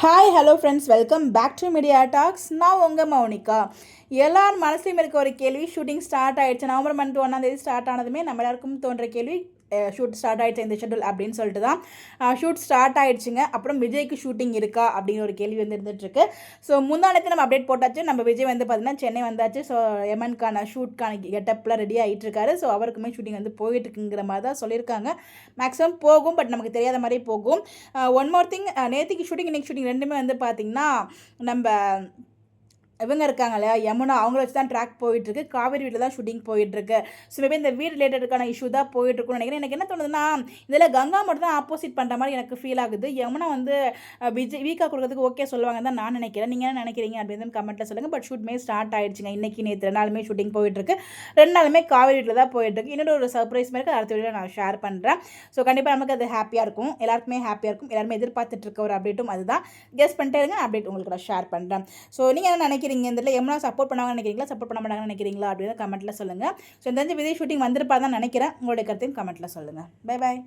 Hi hello friends, welcome back to media talks. நான் உங்கள் மௌனிகா. எல்லார் மனசுலையும் இருக்க ஒரு கேள்வி, ஷூட்டிங் ஸ்டார்ட் ஆகிடுச்சு. நவம்பர் மந்த் 1 ஸ்டார்ட் ஆனதுமே நம்ம எல்லாருக்கும் தோன்ற கேள்வி, ஷூட் ஸ்டார்ட் ஆகிடுச்சு இந்த ஷெட்யூல் அப்படின்னு சொல்லிட்டு தான். ஷூட் ஸ்டார்ட் ஆகிடுச்சுங்க. அப்புறம் விஜய்க்கு ஷூட்டிங் இருக்கா அப்படின்னு ஒரு கேள்வி வந்து இருந்துகிட்ருக்கு. ஸோ முந்தானத்து நம்ம அப்டேட் போட்டாச்சு. நம்ம விஜய் வந்து பார்த்திங்கன்னா சென்னை வந்தாச்சு. ஸோ எமனுக்கான ஷூட்கான கெட்டப்பில் ரெடி ஆகிட்டு இருக்காரு. ஸோ அவருக்குமே ஷூட்டிங் வந்து போயிட்டுருக்குங்கிற மாதிரி தான் சொல்லியிருக்காங்க. மேக்ஸிமம் போகும், பட் நமக்கு தெரியாத மாதிரி போகும். ஒன் மோர் திங், நேற்றுக்கு ஷூட்டிங் இன்றைக்கி ஷூட்டிங் ரெண்டுமே வந்து பார்த்திங்கன்னா நம்ம இவங்க இருக்காங்க இல்லையா, யமுனா, அவங்கள வச்சு தான் ட்ராக் போயிட்டுருக்கு. காவேரி வீட்டில் தான் ஷூட்டிங் போயிட்டுருக்கு. ஸோ மேபி இந்த வீடு ரிலேட்டடுக்கான இஷ்யூ தான் போயிட்டுருக்குன்னு நினைக்கிறேன். எனக்கு என்ன தோணுதுன்னா, இதில் கங்கா மட்டும் தான் ஆப்போசிட் பண்ணுற மாதிரி எனக்கு ஃபீல் ஆகுது. யமுனா வந்து விஜய் வீக்காக கொடுக்கறதுக்கு ஓகே சொல்லுவாங்கன்னு தான் நான் நினைக்கிறேன். நீங்கள் என்ன நினைக்கிறீங்க அப்படின்னு கமெண்ட்டில் சொல்லுங்கள். பட் ஷூட்மே ஸ்டார்ட் ஆகிடுச்சுங்க. இன்றைக்கி நேற்று 2 நாளுமே ஷூட்டிங் போயிட்டுருக்கு. 2 நாளுமே காவேரி வீட்டில் தான் போயிட்டுருக்கு. இன்னொரு ஒரு சர்ப்ரைஸ் மாதிரி அடுத்த வீடியோவில் நான் ஷேர் பண்ணுறேன். ஸோ கண்டிப்பாக நமக்கு அது ஹாப்பியாக இருக்கும், எல்லாருக்குமே ஹாப்பியாக இருக்கும். எல்லாருமே எதிர்பார்த்துட்டு இருக்க ஒரு அப்டேட்டும் அதுதான். கெஸ் பண்ணிட்டே இருங்க, அப்டேட் உங்களுக்கு நான் ஷேர் பண்ணுறேன். ஸோ நீங்கள் என்ன நினைக்கிறீங்க? இந்த எம்னா சப்போர்ட் பண்ணாங்கன்னு நினைக்கிறீங்களா, சப்போர்ட் பண்ண மாட்டாங்கன்னு நினைக்கிறீங்களா அப்படின்னு கமெண்ட்டில் சொல்லுங்கள். ஸோ இந்த விஜய் ஷூட்டிங் வந்திருப்பா தான் நினைக்கிறேன். உங்களுடைய கருத்தையும் கமெண்ட்டில் சொல்லுங்கள். Bye bye.